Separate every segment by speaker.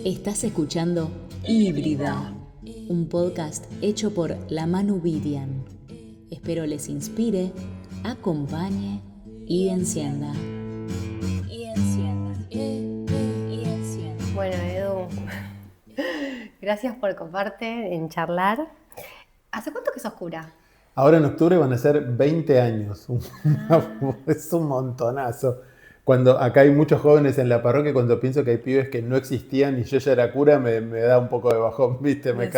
Speaker 1: Estás escuchando Híbrida, un podcast hecho por la Manu Vidian. Espero les inspire, acompañe y encienda.
Speaker 2: Bueno, Edu, gracias por coparte en charlar. ¿Hace cuánto que sos cura?
Speaker 3: Ahora en octubre van a ser 20 años. Es un montonazo. Cuando acá hay muchos jóvenes en la parroquia, cuando pienso que hay pibes que no existían y yo ya era cura, me da un poco de bajón, ¿viste? Me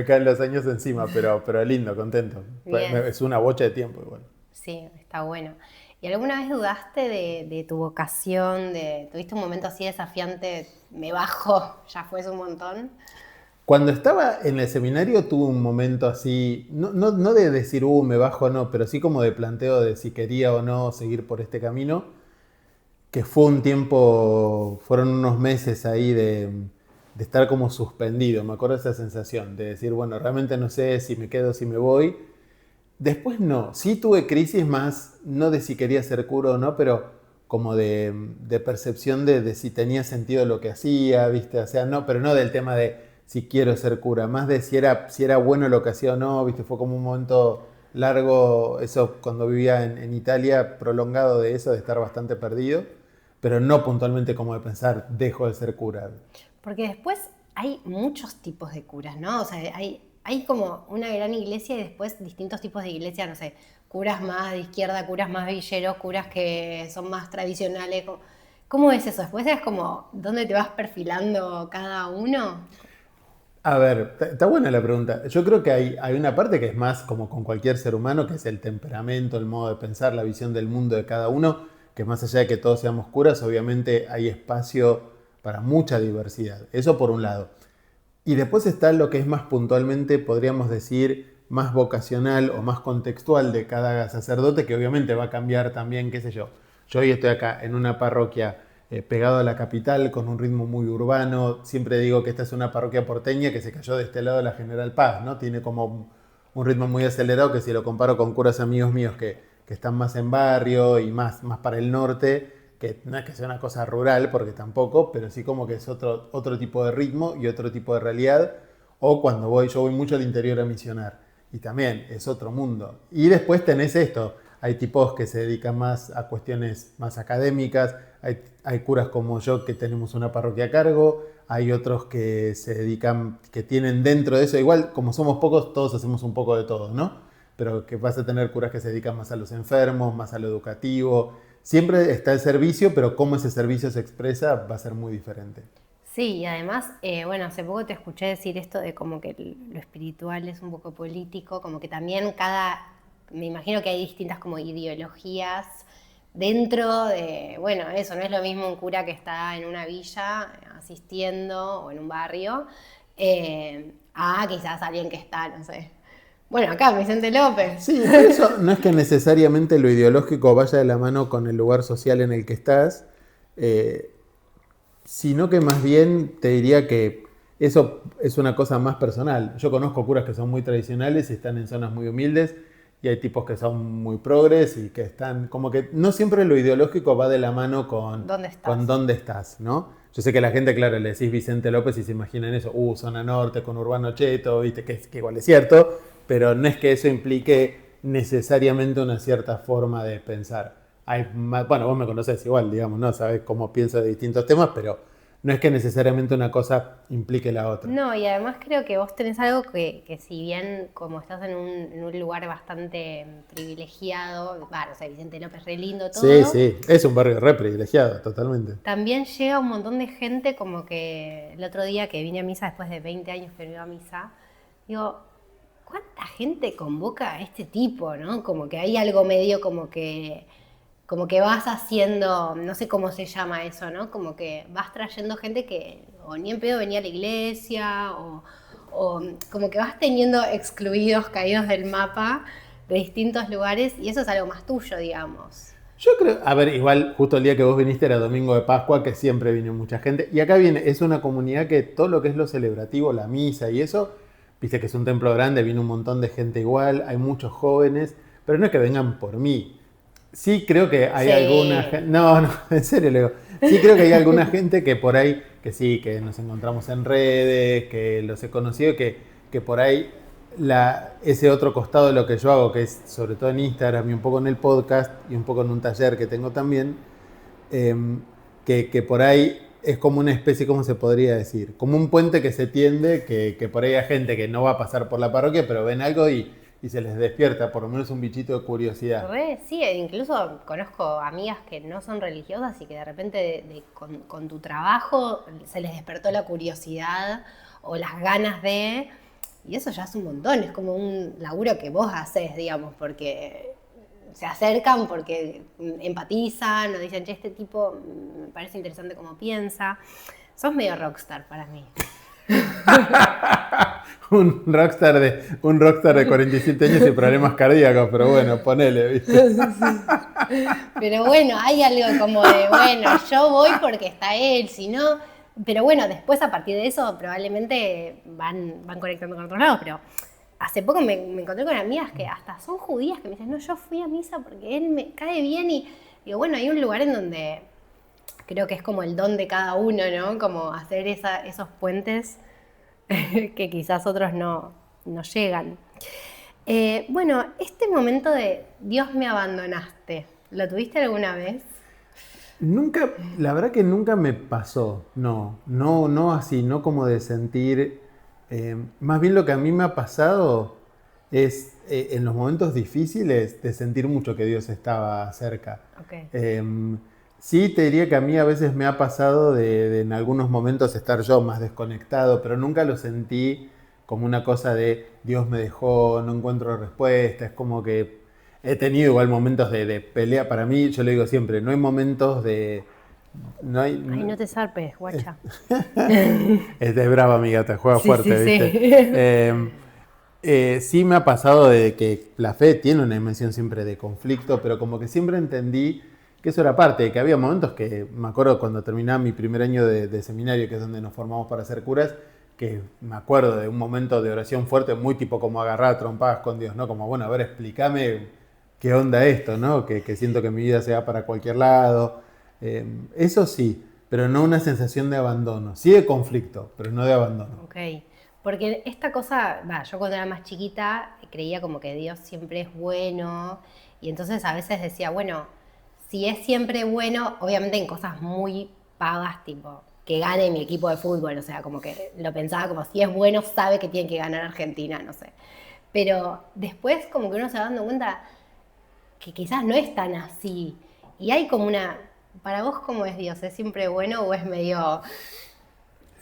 Speaker 3: caen los años encima, pero lindo, contento.
Speaker 2: Bien.
Speaker 3: Es una bocha de tiempo igual.
Speaker 2: Sí, está bueno. ¿Y alguna vez dudaste de tu vocación? ¿Tuviste un momento así desafiante? Me bajo, ya fue un montón.
Speaker 3: Cuando estaba en el seminario tuve un momento así, no de decir, me bajo o no, pero sí como de planteo de si quería o no seguir por este camino. Que fue un tiempo, fueron unos meses ahí de estar como suspendido, me acuerdo de esa sensación, de decir, bueno, realmente no sé si me quedo, si me voy. Después no, sí tuve crisis más, no de si quería ser cura o no, pero como de percepción de si tenía sentido lo que hacía, ¿viste? O sea, no, pero no del tema de si quiero ser cura, más de si era bueno lo que hacía o no, ¿viste? Fue como un momento largo, eso cuando vivía en Italia, prolongado de eso, de estar bastante perdido. Pero no puntualmente como de pensar, dejo de ser cura.
Speaker 2: Porque después hay muchos tipos de curas, ¿no? O sea, hay como una gran iglesia y después distintos tipos de iglesia, no sé, curas más de izquierda, curas más villeros, curas que son más tradicionales. ¿Cómo es eso? Después es como, ¿dónde te vas perfilando cada uno?
Speaker 3: A ver, está buena la pregunta. Yo creo que hay una parte que es más como con cualquier ser humano, que es el temperamento, el modo de pensar, la visión del mundo de cada uno, que más allá de que todos seamos curas, obviamente hay espacio para mucha diversidad. Eso por un lado. Y después está lo que es más puntualmente, podríamos decir, más vocacional o más contextual de cada sacerdote, que obviamente va a cambiar también, qué sé yo. Yo hoy estoy acá en una parroquia pegado a la capital, con un ritmo muy urbano. Siempre digo que esta es una parroquia porteña que se cayó de este lado de la General Paz, ¿no? Tiene como un ritmo muy acelerado que si lo comparo con curas amigos míos que están más en barrio y más para el norte, que no es que sea una cosa rural, porque tampoco, pero sí como que es otro tipo de ritmo y otro tipo de realidad. O cuando yo voy mucho al interior a misionar, y también es otro mundo. Y después tenés esto, hay tipos que se dedican más a cuestiones más académicas, hay curas como yo que tenemos una parroquia a cargo, hay otros que se dedican, que tienen dentro de eso, igual como somos pocos, todos hacemos un poco de todo, ¿no? Pero que vas a tener curas que se dedican más a los enfermos, más a lo educativo. Siempre está el servicio, pero cómo ese servicio se expresa va a ser muy diferente.
Speaker 2: Sí, y además, bueno, hace poco te escuché decir esto de como que lo espiritual es un poco político, como que también me imagino que hay distintas como ideologías dentro de, bueno, eso, no es lo mismo un cura que está en una villa asistiendo o en un barrio, a quizás alguien que está, no sé, bueno, acá, Vicente López.
Speaker 3: Sí, eso no es que necesariamente lo ideológico vaya de la mano con el lugar social en el que estás, sino que más bien te diría que eso es una cosa más personal. Yo conozco curas que son muy tradicionales y están en zonas muy humildes, y hay tipos que son muy progres y que están, como que no siempre lo ideológico va de la mano con dónde estás, ¿no? Yo sé que la gente, claro, le decís Vicente López y se imaginan eso, zona norte con Urbano Cheto, viste, que igual es cierto, pero no es que eso implique necesariamente una cierta forma de pensar. Bueno, vos me conocés igual, digamos, ¿no? Sabés cómo pienso de distintos temas, pero no es que necesariamente una cosa implique la otra.
Speaker 2: No, y además creo que vos tenés algo que si bien como estás en un lugar bastante privilegiado, no sé, Vicente López, re lindo todo.
Speaker 3: Sí, es un barrio re privilegiado, totalmente.
Speaker 2: También llega un montón de gente, como que el otro día que vine a misa, después de 20 años que no iba a misa, digo, ¿cuánta gente convoca a este tipo, no? Como que hay algo medio como que vas haciendo, no sé cómo se llama eso, ¿no? Como que vas trayendo gente que o ni en pedo venía a la iglesia, o como que vas teniendo excluidos, caídos del mapa de distintos lugares, y eso es algo más tuyo, digamos.
Speaker 3: Yo creo, a ver, igual justo el día que vos viniste era domingo de Pascua, que siempre vino mucha gente. Y acá viene, es una comunidad que todo lo que es lo celebrativo, la misa y eso, viste que es un templo grande, viene un montón de gente igual, hay muchos jóvenes, pero no es que vengan por mí. Sí creo que hay
Speaker 2: Sí.
Speaker 3: alguna gente, no, en serio le digo, sí creo que hay alguna gente que por ahí, que sí, que nos encontramos en redes, que los he conocido, que por ahí ese otro costado de lo que yo hago, que es sobre todo en Instagram y un poco en el podcast y un poco en un taller que tengo también, eh, que por ahí es como una especie, ¿cómo se podría decir? Como un puente que se tiende, que por ahí hay gente que no va a pasar por la parroquia, pero ven algo y se les despierta por lo menos un bichito de curiosidad.
Speaker 2: Sí, incluso conozco amigas que no son religiosas y que de repente con tu trabajo se les despertó la curiosidad o las ganas de... Y eso ya es un montón, es como un laburo que vos haces, digamos, porque se acercan, porque empatizan, o dicen, che, este tipo me parece interesante cómo piensa. Sos medio rockstar para mí.
Speaker 3: un rockstar de 47 años y problemas cardíacos, pero bueno, ponele, ¿viste?
Speaker 2: Pero bueno, hay algo como de, bueno, yo voy porque está él, si no... Pero bueno, después a partir de eso probablemente van conectando con otros lados, pero hace poco me encontré con amigas que hasta son judías que me dicen, no, yo fui a misa porque él me cae bien y digo, bueno, hay un lugar en donde creo que es como el don de cada uno, ¿no? Como hacer esos puentes que quizás otros no llegan. Bueno, este momento de Dios me abandonaste, ¿lo tuviste alguna vez?
Speaker 3: Nunca, la verdad que nunca me pasó, no así, no como de sentir, más bien lo que a mí me ha pasado es en los momentos difíciles de sentir mucho que Dios estaba cerca.
Speaker 2: Okay.
Speaker 3: Sí, te diría que a mí a veces me ha pasado de en algunos momentos estar yo más desconectado, pero nunca lo sentí como una cosa de Dios me dejó, no encuentro respuesta, es como que... He tenido igual momentos de pelea. Para mí, yo le digo siempre, no hay momentos de...
Speaker 2: Ay, no te zarpes, guacha.
Speaker 3: Es de brava, mi gata, juega
Speaker 2: Sí,
Speaker 3: fuerte,
Speaker 2: sí,
Speaker 3: ¿viste? Sí. Sí me ha pasado de que la fe tiene una dimensión siempre de conflicto, pero como que siempre entendí que eso era parte, que había momentos que, me acuerdo cuando terminaba mi primer año de seminario, que es donde nos formamos para ser curas, que me acuerdo de un momento de oración fuerte, muy tipo como agarrar trompadas con Dios, ¿no? Como, bueno, a ver, explícame... ¿Qué onda esto, no? Que siento que mi vida se va para cualquier lado. Eso sí, pero no una sensación de abandono. Sí de conflicto, pero no de abandono.
Speaker 2: Ok, porque esta cosa, yo cuando era más chiquita creía como que Dios siempre es bueno y entonces a veces decía, bueno, si es siempre bueno, obviamente en cosas muy pagas, tipo que gane mi equipo de fútbol, o sea, como que lo pensaba como si es bueno, sabe que tiene que ganar Argentina, no sé. Pero después como que uno se va dando cuenta que quizás no es tan así. Y hay como una... ¿Para vos cómo es Dios? ¿Es siempre bueno o es medio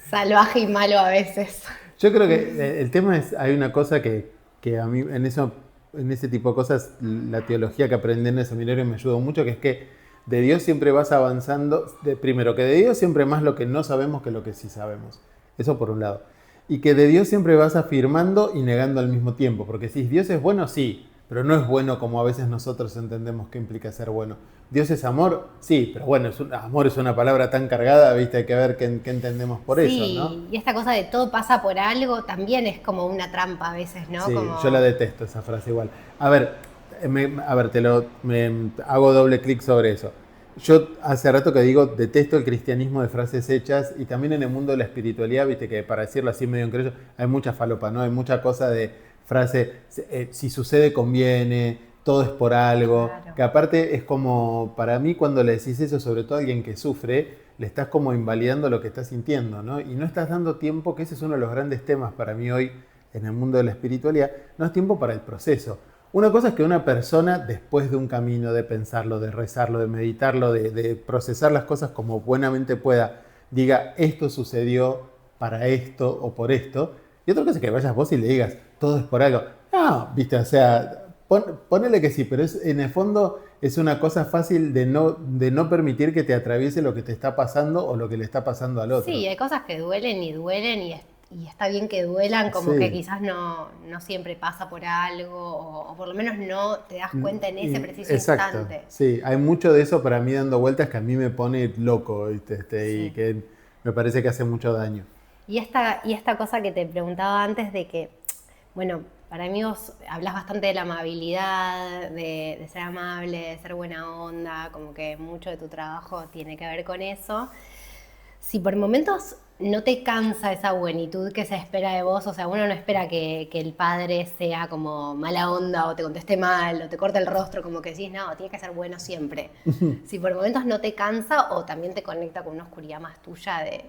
Speaker 2: salvaje y malo a veces?
Speaker 3: Yo creo que el tema es, hay una cosa que a mí en ese tipo de cosas, la teología que aprendí en el seminario me ayudó mucho, que es que de Dios siempre vas avanzando, primero que de Dios siempre más lo que no sabemos que lo que sí sabemos. Eso por un lado. Y que de Dios siempre vas afirmando y negando al mismo tiempo, porque si Dios es bueno, sí, pero no es bueno como a veces nosotros entendemos que implica ser bueno. Dios es amor, sí, pero bueno, amor es una palabra tan cargada, viste, hay que ver qué entendemos por eso, ¿no?
Speaker 2: Sí, y esta cosa de todo pasa por algo también es como una trampa a veces, ¿no?
Speaker 3: Sí,
Speaker 2: como...
Speaker 3: yo la detesto esa frase igual. A ver, hago doble clic sobre eso. Yo hace rato que digo, detesto el cristianismo de frases hechas y también en el mundo de la espiritualidad, viste que para decirlo así medio en criollo, hay mucha falopa, ¿no? Hay mucha cosa de frase, si sucede conviene, todo es por algo,
Speaker 2: Claro.
Speaker 3: que aparte es como, para mí cuando le decís eso, sobre todo a alguien que sufre, le estás como invalidando lo que está sintiendo, ¿no? Y no estás dando tiempo, que ese es uno de los grandes temas para mí hoy en el mundo de la espiritualidad, no es tiempo para el proceso. Una cosa es que una persona, después de un camino, de pensarlo, de rezarlo, de meditarlo, de procesar las cosas como buenamente pueda, diga, esto sucedió para esto o por esto. Y otra cosa es que vayas vos y le digas, todo es por algo. No, viste, o sea, ponele que sí, pero en el fondo es una cosa fácil de no permitir que te atraviese lo que te está pasando o lo que le está pasando al otro.
Speaker 2: Sí, hay cosas que duelen y y está bien que duelan, como
Speaker 3: Sí.
Speaker 2: que quizás no siempre pasa por algo, o por lo menos no te das cuenta en ese preciso
Speaker 3: Exacto.
Speaker 2: instante.
Speaker 3: Sí, hay mucho de eso para mí dando vueltas que a mí me pone loco, ¿viste? Y
Speaker 2: Sí.
Speaker 3: que me parece que hace mucho daño.
Speaker 2: Y esta cosa que te preguntaba antes de que, bueno, para mí vos hablas bastante de la amabilidad, de ser amable, de ser buena onda, como que mucho de tu trabajo tiene que ver con eso. Si por momentos no te cansa esa buenitud que se espera de vos, o sea, uno no espera que el padre sea como mala onda o te conteste mal o te corte el rostro, como que decís, no, tiene que ser bueno siempre. Si por momentos no te cansa o también te conecta con una oscuridad más tuya de...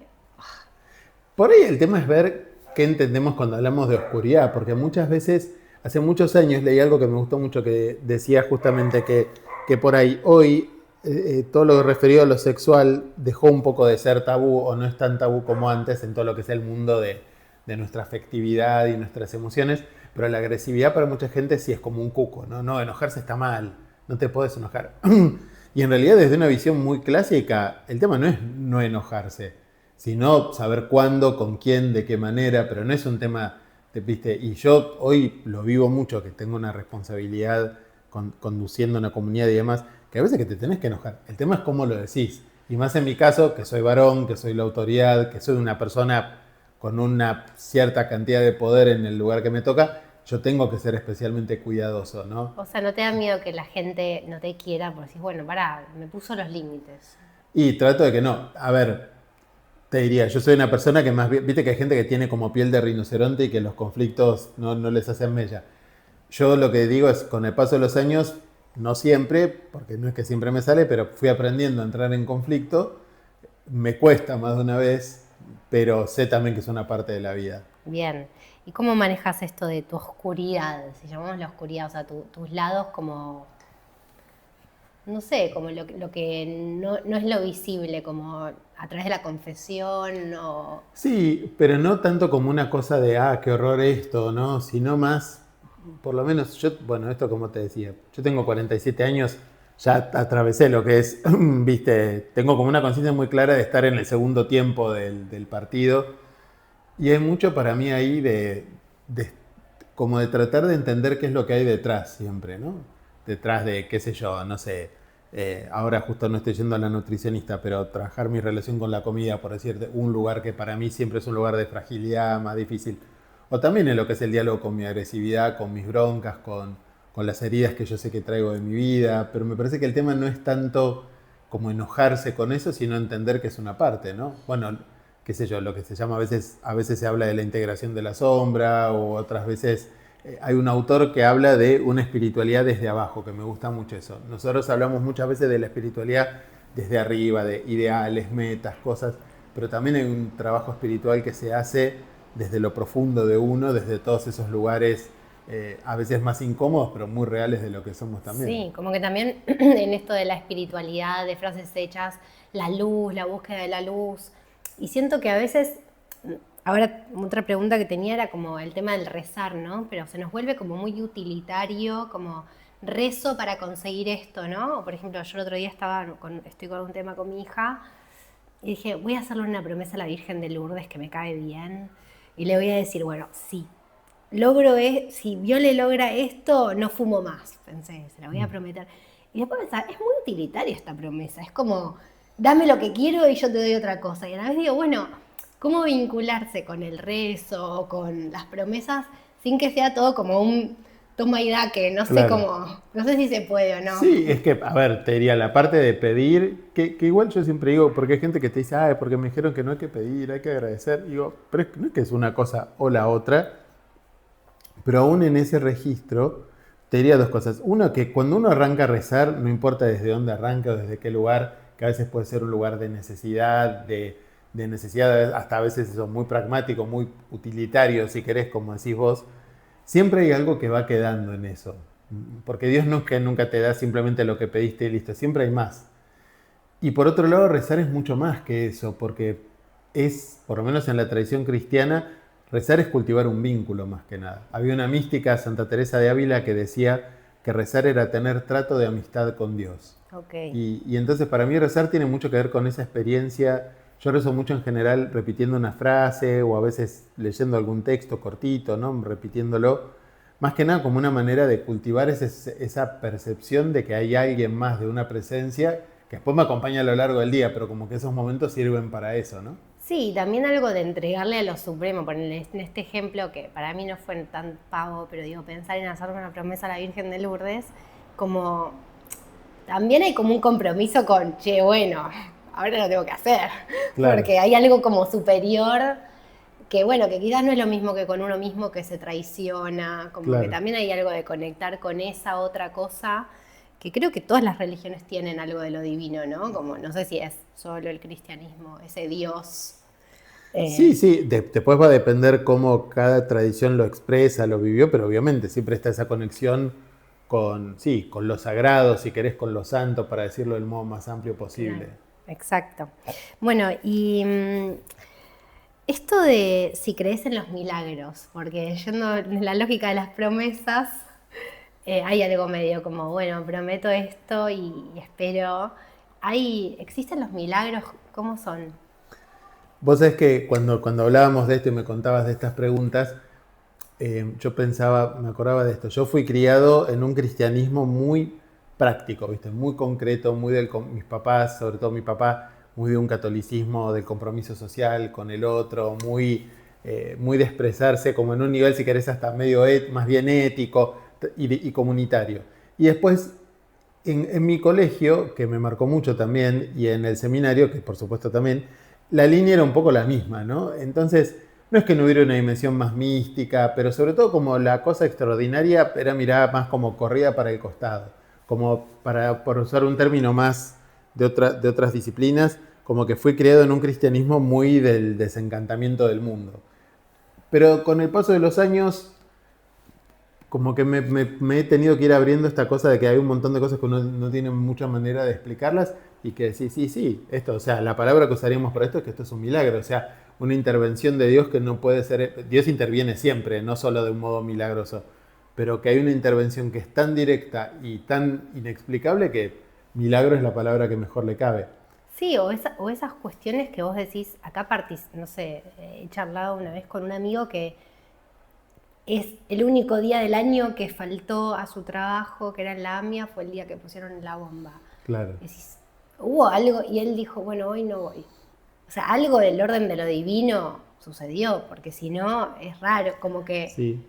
Speaker 3: Por ahí el tema es ver qué entendemos cuando hablamos de oscuridad, porque muchas veces, hace muchos años leí algo que me gustó mucho que decía justamente que por ahí hoy todo lo referido a lo sexual dejó un poco de ser tabú o no es tan tabú como antes en todo lo que es el mundo de nuestra afectividad y nuestras emociones, pero la agresividad para mucha gente sí es como un cuco, ¿no? No, enojarse está mal, no te puedes enojar. Y en realidad desde una visión muy clásica, el tema no es no enojarse, sino saber cuándo, con quién, de qué manera, pero no es un tema, ¿viste? Y yo hoy lo vivo mucho, que tengo una responsabilidad conduciendo una comunidad y demás, que a veces que te tenés que enojar. El tema es cómo lo decís. Y más en mi caso, que soy varón, que soy la autoridad, que soy una persona con una cierta cantidad de poder en el lugar que me toca, yo tengo que ser especialmente cuidadoso, ¿no?
Speaker 2: O sea, ¿no te da miedo que la gente no te quiera? Porque decís, bueno, pará, me puso los límites.
Speaker 3: Y trato de que no. A ver, te diría, yo soy una persona que más bien, viste que hay gente que tiene como piel de rinoceronte y que los conflictos no les hacen mella. Yo lo que digo es, con el paso de los años, no siempre, porque no es que siempre me sale, pero fui aprendiendo a entrar en conflicto. Me cuesta más de una vez, pero sé también que es una parte de la vida.
Speaker 2: Bien. ¿Y cómo manejas esto de tu oscuridad? Si llamamos la oscuridad, o sea, tus lados como, no sé, como lo que no es lo visible, como a través de la confesión o...
Speaker 3: Sí, pero no tanto como una cosa de, qué horror esto, ¿no? Sino más, por lo menos yo, bueno, esto como te decía, yo tengo 47 años, ya atravesé lo que es, viste, tengo como una conciencia muy clara de estar en el segundo tiempo del partido y hay mucho para mí ahí de como de tratar de entender qué es lo que hay detrás siempre, ¿no? Detrás de, qué sé yo, no sé, ahora justo no estoy yendo a la nutricionista, pero trabajar mi relación con la comida, por decirte, un lugar que para mí siempre es un lugar de fragilidad, más difícil. O también en lo que es el diálogo con mi agresividad, con mis broncas, con las heridas que yo sé que traigo de mi vida, pero me parece que el tema no es tanto como enojarse con eso, sino entender que es una parte, ¿no? Bueno, qué sé yo, lo que se llama a veces se habla de la integración de la sombra, o otras veces hay un autor que habla de una espiritualidad desde abajo, que me gusta mucho eso. Nosotros hablamos muchas veces de la espiritualidad desde arriba, de ideales, metas, cosas, pero también hay un trabajo espiritual que se hace desde lo profundo de uno, desde todos esos lugares a veces más incómodos, pero muy reales de lo que somos también.
Speaker 2: Sí, como que también en esto de la espiritualidad, de frases hechas, la luz, la búsqueda de la luz. Y siento que a veces, ahora otra pregunta que tenía era como el tema del rezar, ¿no? Pero se nos vuelve como muy utilitario, como rezo para conseguir esto, ¿no? O por ejemplo, yo el otro día estoy con un tema con mi hija y dije, voy a hacerle una promesa a la Virgen de Lourdes que me cae bien. Y le voy a decir, bueno, sí, si Viole logra esto, no fumo más, pensé, se la voy a prometer. Y después pensaba, es muy utilitaria esta promesa, es como, dame lo que quiero y yo te doy otra cosa. Y a la vez digo, bueno, ¿cómo vincularse con el rezo o con las promesas sin que sea todo como un toma y da que no sé cómo, no sé si se puede o no?
Speaker 3: Sí, es que, a ver, te diría, la parte de pedir, que igual yo siempre digo, porque hay gente que te dice, porque me dijeron que no hay que pedir, hay que agradecer. Digo, pero es que no es que es una cosa o la otra, pero aún en ese registro, te diría dos cosas. Uno, que cuando uno arranca a rezar, no importa desde dónde arranca o desde qué lugar, que a veces puede ser un lugar de necesidad, de necesidad, hasta a veces eso, muy pragmático, muy utilitario, si querés, como decís vos, siempre hay algo que va quedando en eso. Porque Dios nunca te da simplemente lo que pediste y listo, siempre hay más. Y por otro lado, rezar es mucho más que eso, porque es, por lo menos en la tradición cristiana, rezar es cultivar un vínculo más que nada. Había una mística, Santa Teresa de Ávila, que decía que rezar era tener trato de amistad con Dios.
Speaker 2: Okay.
Speaker 3: Y entonces para mí rezar tiene mucho que ver con esa experiencia. Yo rezo mucho en general repitiendo una frase o a veces leyendo algún texto cortito, ¿no? Repitiéndolo. Más que nada como una manera de cultivar esa percepción de que hay alguien más, de una presencia que después me acompaña a lo largo del día, pero como que esos momentos sirven para eso, ¿no?
Speaker 2: Sí, también algo de entregarle a lo supremo, ponerle en este ejemplo que para mí no fue tan pavo, pero digo, pensar en hacerle una promesa a la Virgen de Lourdes, como también hay como un compromiso con, che, bueno, ahora lo tengo que hacer,
Speaker 3: Claro.
Speaker 2: porque hay algo como superior que bueno, que quizás no es lo mismo que con uno mismo que se traiciona, como
Speaker 3: Claro.
Speaker 2: que también hay algo de conectar con esa otra cosa, que creo que todas las religiones tienen algo de lo divino, ¿no? Como no sé si es solo el cristianismo, ese Dios.
Speaker 3: Sí, sí, después va a depender cómo cada tradición lo expresa, lo vivió, pero obviamente siempre está esa conexión con, sí, con lo sagrado, si querés, con lo santo, para decirlo del modo más amplio posible.
Speaker 2: Claro, exacto. Bueno, y esto de si crees en los milagros, porque yendo en la lógica de las promesas, hay algo medio como, bueno, prometo esto y espero. ¿Existen los milagros? ¿Cómo son?
Speaker 3: Vos sabés que cuando hablábamos de esto y me contabas de estas preguntas, yo pensaba, me acordaba de esto. Yo fui criado en un cristianismo muy práctico, ¿viste? Muy concreto, muy mis papás, sobre todo mi papá, muy de un catolicismo del compromiso social con el otro, muy de expresarse como en un nivel, si querés, hasta medio más bien ético y comunitario. Y después, en mi colegio, que me marcó mucho también, y en el seminario, que por supuesto también, la línea era un poco la misma, ¿no? Entonces, no es que no hubiera una dimensión más mística, pero sobre todo como la cosa extraordinaria era mirada más como corrida para el costado, como por usar un término más de otras disciplinas, como que fui criado en un cristianismo muy del desencantamiento del mundo. Pero con el paso de los años, como que me he tenido que ir abriendo esta cosa de que hay un montón de cosas que uno no tiene mucha manera de explicarlas y que sí, esto, o sea, la palabra que usaríamos para esto es que esto es un milagro, o sea, una intervención de Dios que no puede ser, Dios interviene siempre, no solo de un modo milagroso, pero que hay una intervención que es tan directa y tan inexplicable que milagro es la palabra que mejor le cabe.
Speaker 2: Sí, o esas cuestiones que vos decís, acá no sé, he charlado una vez con un amigo que es el único día del año que faltó a su trabajo, que era en la AMIA, fue el día que pusieron la bomba.
Speaker 3: Claro.
Speaker 2: Decís, hubo algo, y él dijo, bueno, hoy no voy. O sea, algo del orden de lo divino sucedió, porque si no, es raro, como que...
Speaker 3: Sí.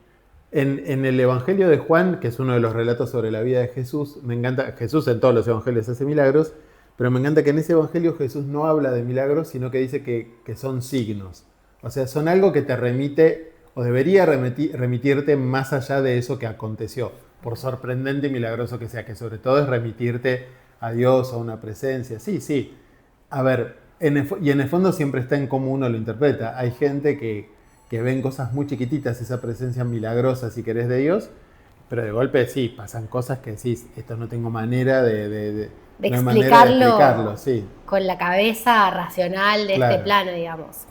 Speaker 3: En el Evangelio de Juan, que es uno de los relatos sobre la vida de Jesús, me encanta, Jesús en todos los evangelios hace milagros, pero me encanta que en ese evangelio Jesús no habla de milagros, sino que dice que son signos. O sea, son algo que te remite o debería remitirte más allá de eso que aconteció, por sorprendente y milagroso que sea, que sobre todo es remitirte a Dios, a una presencia. Sí, sí. A ver, y en el fondo siempre está en cómo uno lo interpreta. Hay gente que ven cosas muy chiquititas, esa presencia milagrosa, si querés, de Dios, pero de golpe sí, pasan cosas que decís, esto no tengo manera
Speaker 2: De
Speaker 3: no hay manera de
Speaker 2: explicarlo
Speaker 3: explicarlo, sí.
Speaker 2: con la cabeza racional de este
Speaker 3: Claro.
Speaker 2: plano, digamos.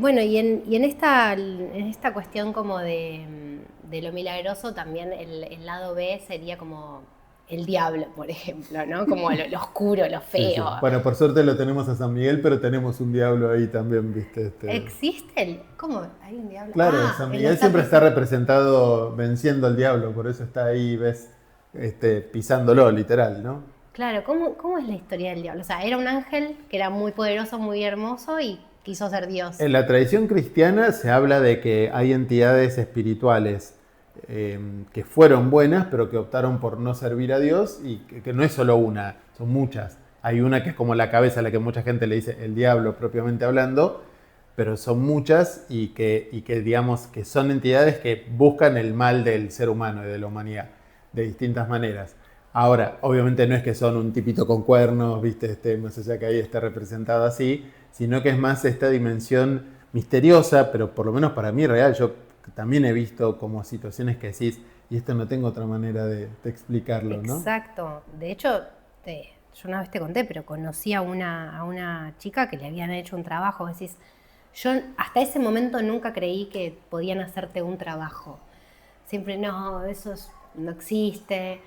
Speaker 2: Bueno, y en esta cuestión como de lo milagroso, también el lado B sería como el diablo, por ejemplo, ¿no? Como lo oscuro, lo
Speaker 3: Sí,
Speaker 2: feo.
Speaker 3: sí. Bueno, por suerte lo tenemos a San Miguel, pero tenemos un diablo ahí también, ¿viste?
Speaker 2: ¿Existe el...? ¿Cómo? ¿Hay un diablo?
Speaker 3: Claro,
Speaker 2: Ah,
Speaker 3: San
Speaker 2: él
Speaker 3: Miguel siempre está representado venciendo al diablo, por eso está ahí, ves, pisándolo, literal, ¿no?
Speaker 2: Claro, ¿cómo es la historia del diablo? O sea, era un ángel que era muy poderoso, muy hermoso y quiso ser Dios.
Speaker 3: En la tradición cristiana se habla de que hay entidades espirituales que fueron buenas, pero que optaron por no servir a Dios y que no es solo una, son muchas. Hay una que es como la cabeza a la que mucha gente le dice el diablo propiamente hablando, pero son muchas y que digamos que son entidades que buscan el mal del ser humano y de la humanidad de distintas maneras. Ahora, obviamente no es que son un tipito con cuernos, ¿viste? Más allá que ahí esté representado así, sino que es más esta dimensión misteriosa, pero por lo menos para mí real. Yo también he visto como situaciones que decís, y esto no tengo otra manera de explicarlo, ¿no?
Speaker 2: Exacto. De hecho, yo una vez te conté, pero conocí a una chica que le habían hecho un trabajo. Decís, yo hasta ese momento nunca creí que podían hacerte un trabajo. Siempre, no, no existe.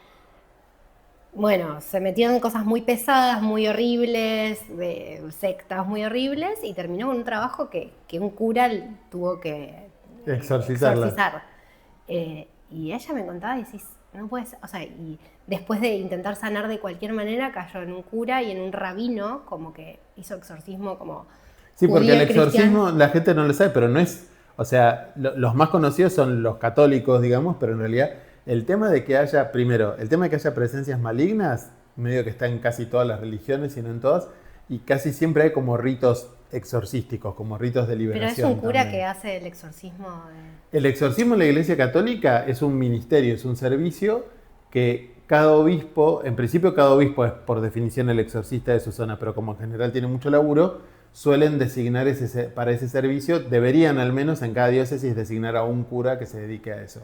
Speaker 2: bueno, se metió en cosas muy pesadas, muy horribles, de sectas muy horribles, y terminó con un trabajo que un cura tuvo que
Speaker 3: Exorcizarla.
Speaker 2: exorcizar. Y ella me contaba y decís, no puedes, o sea, y después de intentar sanar de cualquier manera, cayó en un cura y en un rabino, como que hizo exorcismo como
Speaker 3: Sí, porque el
Speaker 2: judío cristiano.
Speaker 3: exorcismo la gente no lo sabe, pero no es, o sea, los más conocidos son los católicos, digamos, pero en realidad el tema de que haya, primero, el tema de que haya presencias malignas, medio que está en casi todas las religiones, si no en todas, y casi siempre hay como ritos exorcísticos, como ritos de
Speaker 2: Pero es
Speaker 3: liberación
Speaker 2: un cura
Speaker 3: también.
Speaker 2: que hace el exorcismo.
Speaker 3: El exorcismo en la Iglesia Católica es un ministerio, es un servicio que cada obispo, en principio cada obispo es por definición el exorcista de su zona, pero como en general tiene mucho laburo, suelen designar para ese servicio, deberían al menos en cada diócesis designar a un cura que se dedique a eso.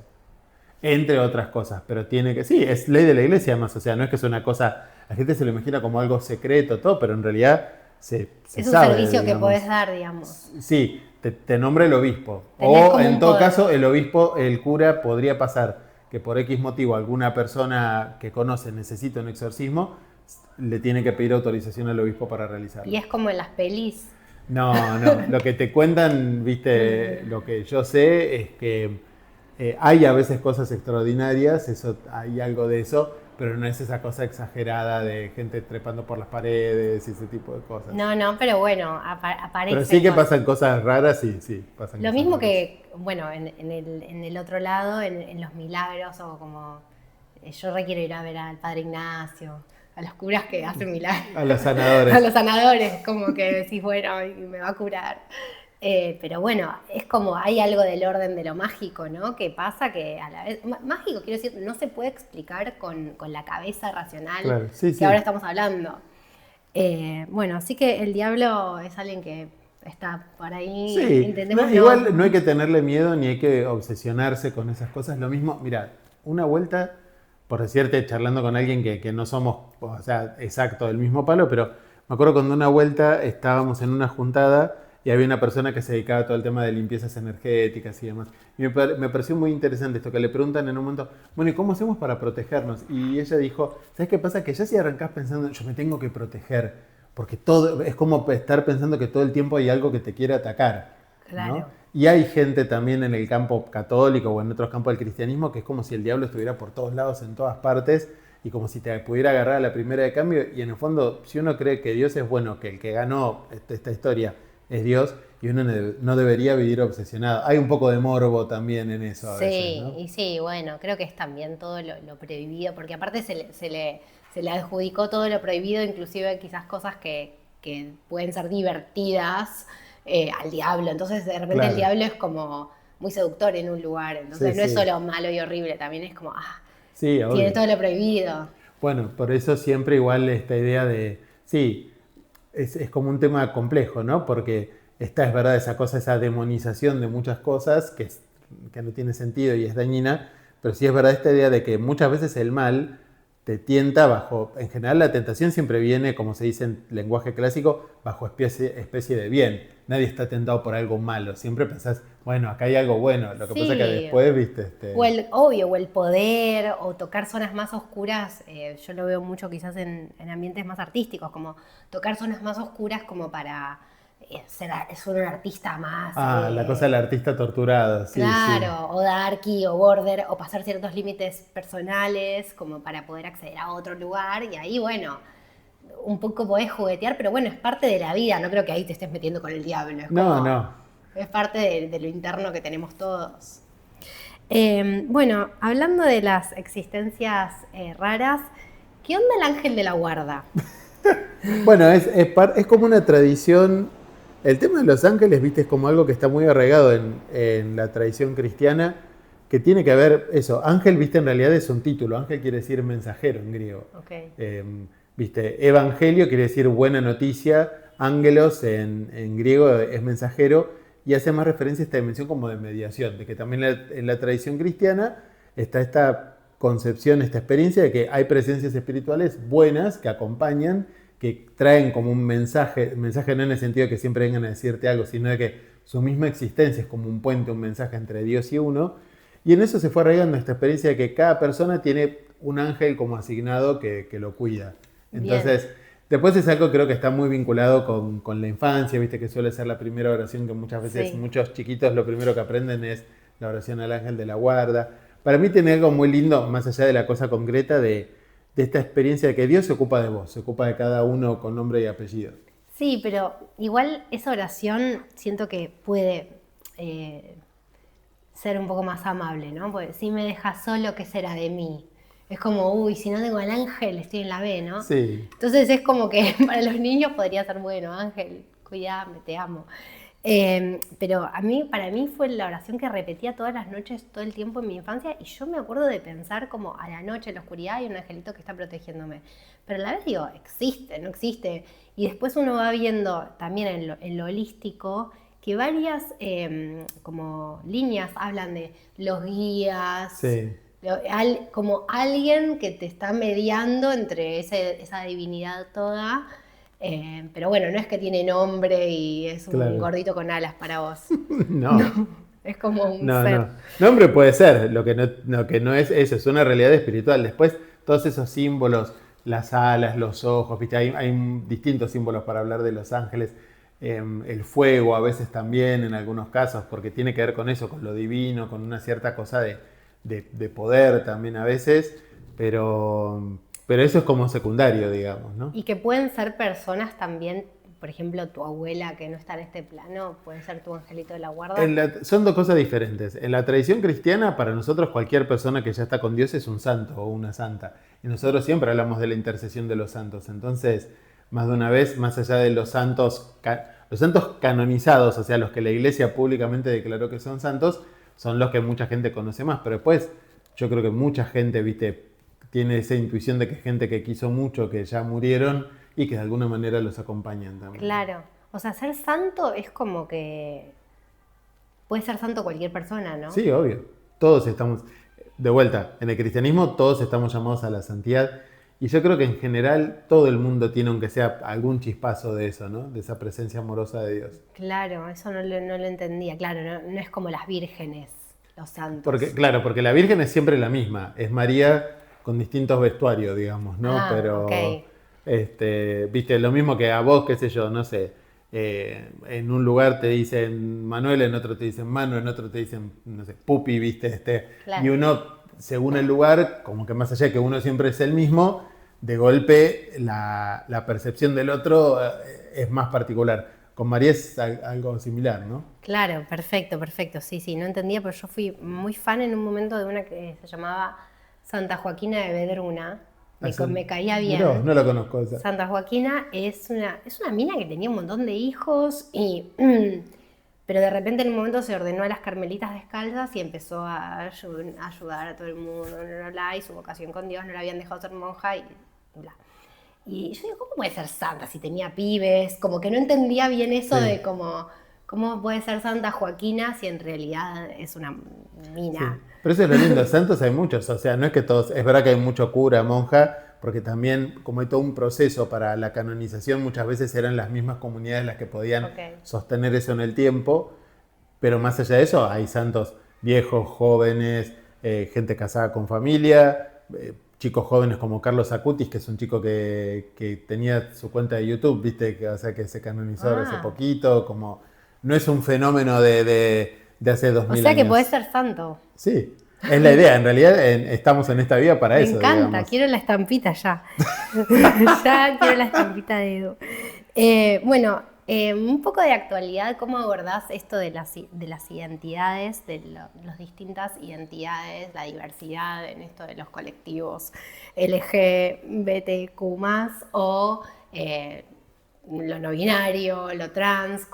Speaker 3: Entre otras cosas, pero tiene que, sí, es ley de la Iglesia además, o sea, no es que es una cosa, la gente se lo imagina como algo secreto, todo, pero en realidad se
Speaker 2: Es un
Speaker 3: sabe,
Speaker 2: servicio que
Speaker 3: digamos.
Speaker 2: podés dar, digamos.
Speaker 3: Sí, te nombra el obispo.
Speaker 2: Tenés
Speaker 3: O
Speaker 2: como
Speaker 3: en
Speaker 2: un
Speaker 3: todo
Speaker 2: poder.
Speaker 3: caso, el obispo, el cura, podría pasar que por X motivo alguna persona que conoce necesita un exorcismo, le tiene que pedir autorización al obispo para realizarlo.
Speaker 2: Y es como en las pelis.
Speaker 3: No, no. Lo que te cuentan, viste, lo que yo sé es que hay a veces cosas extraordinarias, eso, hay algo de eso, pero no es esa cosa exagerada de gente trepando por las paredes y ese tipo de cosas.
Speaker 2: No, no, pero bueno,
Speaker 3: Pero
Speaker 2: aparecen
Speaker 3: sí que
Speaker 2: cosas.
Speaker 3: pasan cosas raras, sí, sí, pasan
Speaker 2: Lo
Speaker 3: cosas
Speaker 2: mismo
Speaker 3: raras.
Speaker 2: que, bueno, en el otro lado, en los milagros, o como yo requiero ir a ver al Padre Ignacio, a los curas que hacen milagros,
Speaker 3: A los sanadores.
Speaker 2: a los sanadores, como que decís, bueno, me va a curar. Pero bueno, es como hay algo del orden de lo mágico, ¿no? Que pasa que a la vez, mágico quiero decir, no se puede explicar con la cabeza racional
Speaker 3: Claro, sí,
Speaker 2: que
Speaker 3: sí.
Speaker 2: ahora estamos hablando. Bueno, sí que el diablo es alguien que está por ahí,
Speaker 3: Sí,
Speaker 2: entendemos,
Speaker 3: igual no hay que tenerle miedo ni hay que obsesionarse con esas cosas. Lo mismo, mira, una vuelta, por decirte, charlando con alguien que no somos, o sea, exacto del mismo palo, pero me acuerdo cuando una vuelta estábamos en una juntada y había una persona que se dedicaba a todo el tema de limpiezas energéticas y demás. Y me pareció muy interesante esto, que le preguntan en un momento, bueno, ¿y cómo hacemos para protegernos? Y ella dijo, ¿sabes qué pasa? Que ya si arrancás pensando, yo me tengo que proteger, porque todo es como estar pensando que todo el tiempo hay algo que te quiere atacar, ¿no?
Speaker 2: claro.
Speaker 3: Y hay gente también en el campo católico o en otros campos del cristianismo que es como si el diablo estuviera por todos lados, en todas partes, y como si te pudiera agarrar a la primera de cambio. Y en el fondo, si uno cree que Dios es bueno, que el que ganó esta historia es Dios, y uno no debería vivir obsesionado. Hay un poco de morbo también en eso a veces,
Speaker 2: Sí,
Speaker 3: ¿no?
Speaker 2: y sí, bueno, creo que es también todo lo prohibido, porque aparte se le adjudicó todo lo prohibido, inclusive quizás cosas que pueden ser divertidas al diablo. Entonces de repente el
Speaker 3: Claro.
Speaker 2: diablo es como muy seductor en un lugar, entonces
Speaker 3: Sí,
Speaker 2: no es
Speaker 3: sí.
Speaker 2: solo malo y horrible, también es como,
Speaker 3: Sí,
Speaker 2: tiene
Speaker 3: obvio.
Speaker 2: todo lo prohibido.
Speaker 3: Bueno, por eso siempre igual esta idea de, sí, es como un tema complejo, ¿no? Porque esta es verdad, esa cosa, esa demonización de muchas cosas que no tiene sentido y es dañina, pero sí es verdad esta idea de que muchas veces el mal te tienta bajo, en general la tentación siempre viene, como se dice en lenguaje clásico, bajo especie de bien. Nadie está tentado por algo malo, siempre pensás, bueno, acá hay algo bueno, lo que pasa es que
Speaker 2: Sí,
Speaker 3: después, viste,
Speaker 2: o obvio, o el poder, o tocar zonas más oscuras, yo lo veo mucho quizás en ambientes más artísticos, como tocar zonas más oscuras como para ser un artista más,
Speaker 3: La cosa del artista torturado, sí, sí.
Speaker 2: claro, o darky, o border, o pasar ciertos límites personales como para poder acceder a otro lugar, y ahí, bueno, un poco podés juguetear, pero bueno, es parte de la vida, no creo que ahí te estés metiendo con el diablo, es
Speaker 3: No,
Speaker 2: como,
Speaker 3: no.
Speaker 2: es parte de lo interno que tenemos todos. Bueno, hablando de las existencias raras, ¿qué onda el ángel de la guarda?
Speaker 3: Bueno, es como una tradición. El tema de los ángeles, viste, es como algo que está muy arraigado en la tradición cristiana, que tiene que ver eso. Ángel, viste, en realidad es un título. Ángel quiere decir mensajero en griego.
Speaker 2: Okay.
Speaker 3: Viste, evangelio quiere decir buena noticia. Ángelos en griego es mensajero y hace más referencia a esta dimensión como de mediación, de que también en la tradición cristiana está esta concepción, esta experiencia de que hay presencias espirituales buenas que acompañan, que traen como un mensaje no en el sentido de que siempre vengan a decirte algo, sino de que su misma existencia es como un puente, un mensaje entre Dios y uno. Y en eso se fue arraigando esta experiencia de que cada persona tiene un ángel como asignado que lo cuida. Entonces, después es algo creo que está muy vinculado con la infancia, viste que suele ser la primera oración que muchas veces muchos chiquitos lo primero que aprenden es la oración al ángel de la guarda. Para mí tiene algo muy lindo, más allá de la cosa concreta, de esta experiencia de que Dios se ocupa de vos, se ocupa de cada uno con nombre y apellido.
Speaker 2: Sí, pero igual esa oración siento que puede ser un poco más amable, ¿no? Porque si me dejas solo, ¿qué será de mí? Es como, uy, si no tengo al ángel, estoy en la B, ¿no?
Speaker 3: Sí.
Speaker 2: Entonces es como que para los niños podría ser, bueno, ángel, cuídame, te amo. Pero para mí fue la oración que repetía todas las noches, todo el tiempo en mi infancia, y yo me acuerdo de pensar como a la noche en la oscuridad hay un angelito que está protegiéndome. Pero a la vez digo, existe, no existe. Y después uno va viendo también en lo holístico que varias como líneas hablan de los guías, como alguien que te está mediando entre esa divinidad toda. Pero bueno, no es que tiene nombre y es un gordito con alas para vos.
Speaker 3: No.
Speaker 2: Es como un ser.
Speaker 3: No. Nombre puede ser, lo que no es eso, es una realidad espiritual. Después, todos esos símbolos, las alas, los ojos, ¿viste? Hay distintos símbolos para hablar de los ángeles. El fuego a veces también, en algunos casos, porque tiene que ver con eso, con lo divino, con una cierta cosa de poder también a veces, pero eso es como secundario, digamos, ¿no?
Speaker 2: Y que pueden ser personas también, por ejemplo, tu abuela que no está en este plano, puede ser tu angelito de la guarda.
Speaker 3: Son dos cosas diferentes. En la tradición cristiana, para nosotros cualquier persona que ya está con Dios es un santo o una santa. Y nosotros siempre hablamos de la intercesión de los santos. Entonces, más de una vez, más allá de los santos canonizados, o sea, los que la iglesia públicamente declaró que son santos, son los que mucha gente conoce más. Pero después, yo creo que mucha gente, viste, tiene esa intuición de que gente que quiso mucho, que ya murieron y que de alguna manera los acompañan también.
Speaker 2: Claro, o sea, ser santo es como que puede ser santo cualquier persona, ¿no?
Speaker 3: Sí, obvio. Todos estamos, de vuelta, en el cristianismo todos estamos llamados a la santidad y yo creo que en general todo el mundo tiene, aunque sea algún chispazo de eso, ¿no? De esa presencia amorosa de Dios.
Speaker 2: Claro, eso no lo entendía, claro, no es como las vírgenes, los santos.
Speaker 3: Porque la Virgen es siempre la misma, es María con distintos vestuarios, digamos, ¿no? Pero, viste, lo mismo que a vos, qué sé yo, no sé, en un lugar te dicen Manuel, en otro te dicen Manu, en otro te dicen, no sé, Pupi, viste,
Speaker 2: Claro.
Speaker 3: Y uno, según el lugar, como que más allá de que uno siempre es el mismo, de golpe la percepción del otro es más particular. Con María es algo similar, ¿no?
Speaker 2: Claro, perfecto, sí, no entendía, pero yo fui muy fan en un momento de una que se llamaba Santa Joaquina de Vedruna, me caía bien.
Speaker 3: No la conozco esa.
Speaker 2: Santa Joaquina es una mina que tenía un montón de hijos, pero de repente en un momento se ordenó a las carmelitas descalzas y empezó a ayudar a todo el mundo, y su vocación con Dios no la habían dejado ser monja y bla. Y yo digo, ¿cómo puede ser santa si tenía pibes? Como que no entendía bien eso de cómo puede ser Santa Joaquina si en realidad es una mina.
Speaker 3: Sí. Pero eso es lo lindo, santos hay muchos, o sea, no es que todos, es verdad que hay mucho cura, monja, porque también como hay todo un proceso para la canonización, muchas veces eran las mismas comunidades las que podían sostener eso en el tiempo, pero más allá de eso hay santos viejos, jóvenes, gente casada con familia, chicos jóvenes como Carlos Acutis, que es un chico que tenía su cuenta de YouTube, viste, o sea, que se canonizó hace poquito, como no es un fenómeno de hace 2000 años.
Speaker 2: O sea que podés ser santo.
Speaker 3: Sí, es la idea, en realidad estamos en esta vida para eso.
Speaker 2: Me encanta,
Speaker 3: digamos.
Speaker 2: Quiero la estampita ya. Ya quiero la estampita de Edu. Bueno, un poco de actualidad, ¿cómo abordás esto de las identidades, de las distintas identidades, la diversidad en esto de los colectivos LGBTQ+, o lo no binario, lo trans?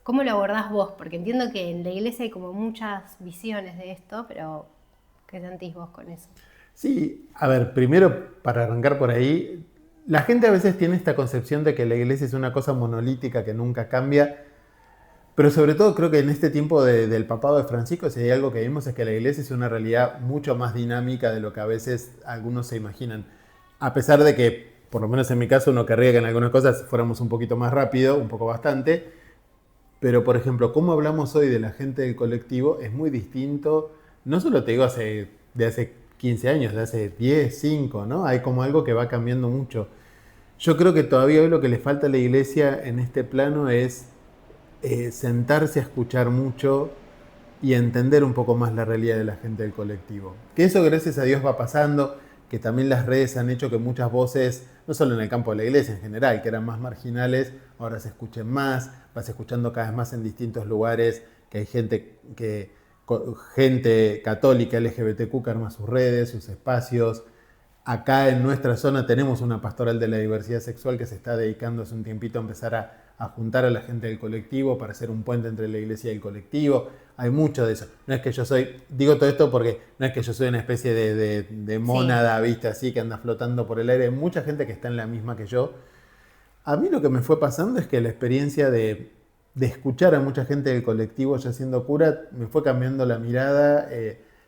Speaker 2: ¿Cómo lo abordás vos? Porque entiendo que en la iglesia hay como muchas visiones de esto, pero ¿qué sentís vos con eso?
Speaker 3: Sí, a ver, primero, para arrancar por ahí, la gente a veces tiene esta concepción de que la iglesia es una cosa monolítica que nunca cambia, pero sobre todo creo que en este tiempo del papado de Francisco, si hay algo que vimos es que la iglesia es una realidad mucho más dinámica de lo que a veces algunos se imaginan. A pesar de que, por lo menos en mi caso, uno querría que en algunas cosas fuéramos un poquito más rápido, un poco bastante, pero por ejemplo, cómo hablamos hoy de la gente del colectivo es muy distinto, no solo te digo de hace 15 años, de hace 10, 5, ¿no? Hay como algo que va cambiando mucho. Yo creo que todavía hoy lo que le falta a la iglesia en este plano es sentarse a escuchar mucho y entender un poco más la realidad de la gente del colectivo. Que eso, gracias a Dios, va pasando, que también las redes han hecho que muchas voces, no solo en el campo de la iglesia en general, que eran más marginales, ahora se escuchen más, vas escuchando cada vez más en distintos lugares, que hay gente católica LGBTQ que arma sus redes, sus espacios. Acá en nuestra zona tenemos una pastoral de la diversidad sexual que se está dedicando hace un tiempito a empezar a juntar a la gente del colectivo para hacer un puente entre la iglesia y el colectivo. Hay mucho de eso. No es que yo digo todo esto porque no es que yo soy una especie de mónada, sí, ¿viste? Así que anda flotando por el aire. Hay mucha gente que está en la misma que yo. A mí lo que me fue pasando es que la experiencia de escuchar a mucha gente del colectivo ya siendo cura me fue cambiando la mirada,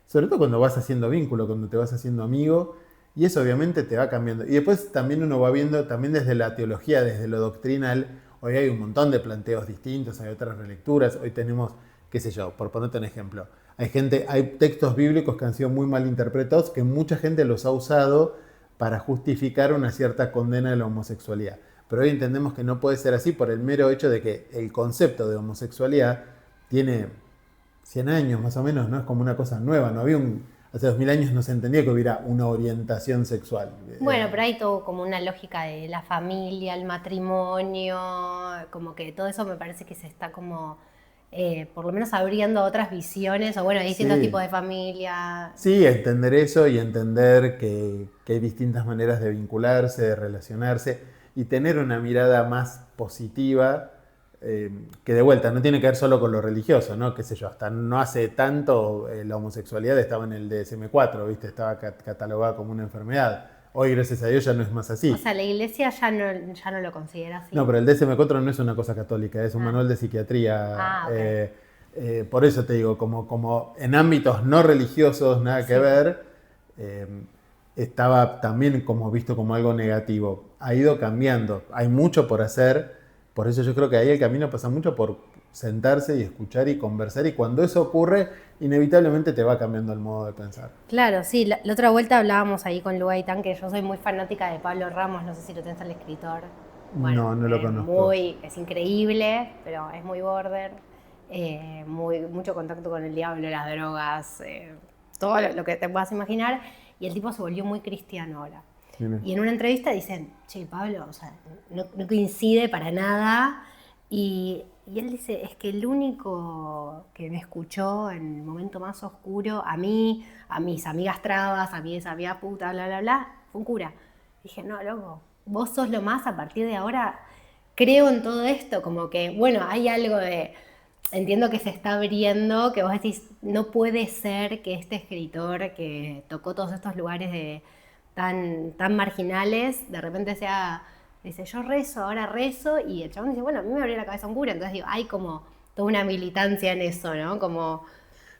Speaker 3: sobre todo cuando vas haciendo vínculo, cuando te vas haciendo amigo. Y eso obviamente te va cambiando. Y después también uno va viendo, también desde la teología, desde lo doctrinal, hoy hay un montón de planteos distintos, hay otras relecturas, hoy tenemos, qué sé yo, por ponerte un ejemplo, hay textos bíblicos que han sido muy mal interpretados, que mucha gente los ha usado para justificar una cierta condena de la homosexualidad. Pero hoy entendemos que no puede ser así por el mero hecho de que el concepto de homosexualidad tiene 100 años más o menos, no es como una cosa nueva, no había hace 2000 años no se entendía que hubiera una orientación sexual.
Speaker 2: Bueno, pero hay todo como una lógica de la familia, el matrimonio, como que todo eso me parece que se está como, por lo menos abriendo a otras visiones, o bueno, hay distintos tipos de familia.
Speaker 3: Sí, entender eso y entender que hay distintas maneras de vincularse, de relacionarse y tener una mirada más positiva. Que de vuelta no tiene que ver solo con lo religioso, ¿no? Qué sé yo, hasta no hace tanto la homosexualidad estaba en el DSM-4, ¿viste? Estaba catalogada como una enfermedad. Hoy, gracias a Dios, ya no es más así.
Speaker 2: O sea, la iglesia ya no lo considera así.
Speaker 3: No, pero el DSM-4 no es una cosa católica, es un manual de psiquiatría. Okay. Por eso te digo, como en ámbitos no religiosos, nada que ver, estaba también como visto como algo negativo. Ha ido cambiando, hay mucho por hacer. Por eso yo creo que ahí el camino pasa mucho por sentarse y escuchar y conversar, y cuando eso ocurre, inevitablemente te va cambiando el modo de pensar.
Speaker 2: Claro, sí. La otra vuelta hablábamos ahí con Lu Gaitán, que yo soy muy fanática de Pablo Ramos, no sé si lo tenés al escritor.
Speaker 3: Bueno, no lo conozco.
Speaker 2: Es increíble, pero es muy border, mucho contacto con el diablo, las drogas, todo lo que te puedas imaginar, y el tipo se volvió muy cristiano ahora. Y en una entrevista dicen, che, Pablo, o sea, no coincide para nada. Y él dice, es que el único que me escuchó en el momento más oscuro, a mí, a mis amigas trabas, a mí esa amiga puta, bla, bla, bla, fue un cura. Dije, no, loco, vos sos lo más, a partir de ahora creo en todo esto, como que, bueno, hay algo de, entiendo que se está abriendo, que vos decís, no puede ser que este escritor que tocó todos estos lugares tan marginales, de repente dice, yo rezo, ahora rezo, y el chabón dice, bueno, a mí me abrió la cabeza un cura, entonces digo, hay como toda una militancia en eso, ¿no? Como